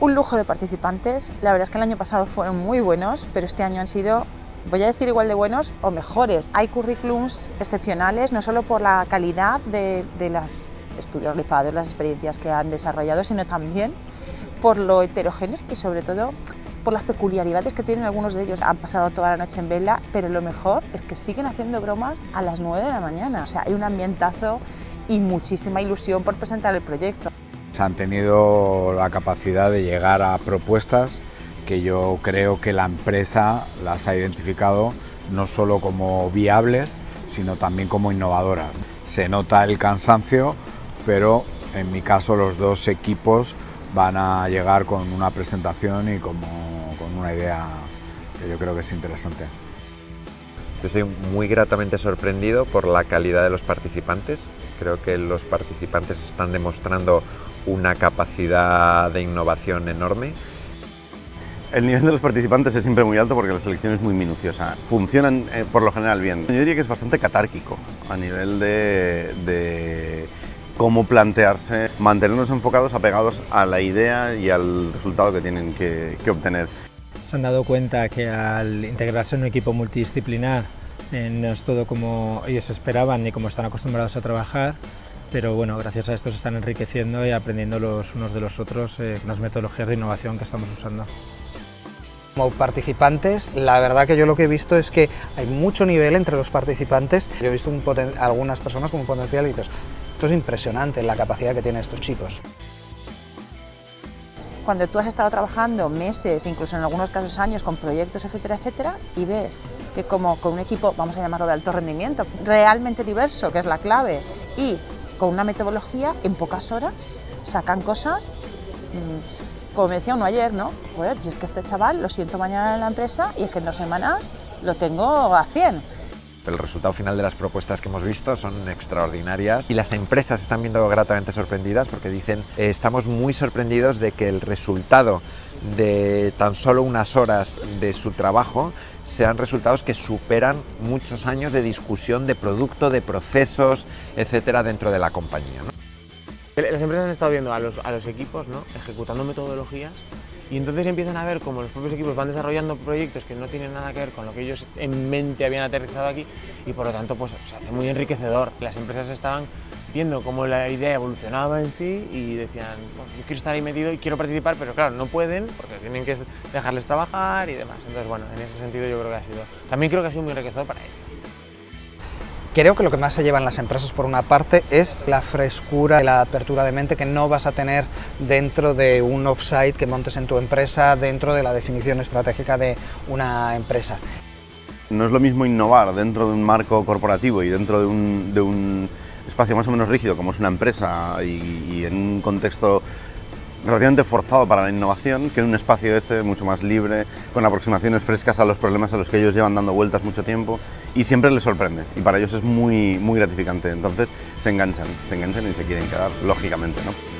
Un lujo de participantes. La verdad es que el año pasado fueron muy buenos, pero este año han sido, voy a decir, igual de buenos o mejores. Hay currículums excepcionales, no solo por la calidad de los estudios realizados, las experiencias que han desarrollado, sino también por lo heterogéneos y sobre todo por las peculiaridades que tienen algunos de ellos. Han pasado toda la noche en vela, pero lo mejor es que siguen haciendo bromas a las 9 de la mañana. O sea, hay un ambientazo y muchísima ilusión por presentar el proyecto. Han tenido la capacidad de llegar a propuestas que yo creo que la empresa las ha identificado no solo como viables, sino también como innovadoras. Se nota el cansancio, pero en mi caso los dos equipos van a llegar con una presentación y con una idea que yo creo que es interesante. Yo estoy muy gratamente sorprendido por la calidad de los participantes. Creo que los participantes están demostrando una capacidad de innovación enorme. El nivel de los participantes es siempre muy alto porque la selección es muy minuciosa. Funcionan por lo general bien. Yo diría que es bastante catárquico a nivel de cómo plantearse, mantenernos enfocados, apegados a la idea y al resultado que tienen que obtener. Se han dado cuenta que al integrarse en un equipo multidisciplinar no es todo como ellos esperaban ni como están acostumbrados a trabajar, pero bueno, gracias a esto se están enriqueciendo y aprendiendo los unos de los otros las metodologías de innovación que estamos usando. Como participantes, la verdad que yo lo que he visto es que hay mucho nivel entre los participantes. Yo he visto algunas personas como potencial y dices, esto es impresionante la capacidad que tienen estos chicos. Cuando tú has estado trabajando meses, incluso en algunos casos años, con proyectos, etcétera, etcétera, y ves que como con un equipo, vamos a llamarlo de alto rendimiento, realmente diverso, que es la clave, y con una metodología, en pocas horas sacan cosas, como me decía uno ayer, ¿no? Joder, yo es que este chaval lo siento mañana en la empresa y es que en 2 semanas lo tengo a 100. El resultado final de las propuestas que hemos visto son extraordinarias y las empresas están viendo gratamente sorprendidas porque dicen estamos muy sorprendidos de que el resultado de tan solo unas horas de su trabajo sean resultados que superan muchos años de discusión de producto, de procesos, etcétera, dentro de la compañía, ¿no? Las empresas han estado viendo a los equipos, ¿no?, ejecutando metodologías, y entonces empiezan a ver cómo los propios equipos van desarrollando proyectos que no tienen nada que ver con lo que ellos en mente habían aterrizado aquí, y por lo tanto pues se hace muy enriquecedor. Las empresas estaban viendo cómo la idea evolucionaba en sí y decían, bueno, yo quiero estar ahí metido y quiero participar, pero claro, no pueden porque tienen que dejarles trabajar y demás. Entonces bueno, en ese sentido yo creo que también creo que ha sido muy enriquecedor para ellos. Creo que lo que más se llevan las empresas por una parte es la frescura y la apertura de mente que no vas a tener dentro de un offsite que montes en tu empresa, dentro de la definición estratégica de una empresa. No es lo mismo innovar dentro de un marco corporativo y dentro de un espacio más o menos rígido como es una empresa y en un contexto relativamente forzado para la innovación que en un espacio mucho más libre, con aproximaciones frescas a los problemas a los que ellos llevan dando vueltas mucho tiempo y siempre les sorprende y para ellos es muy gratificante. Entonces se enganchan y se quieren quedar, lógicamente, ¿no?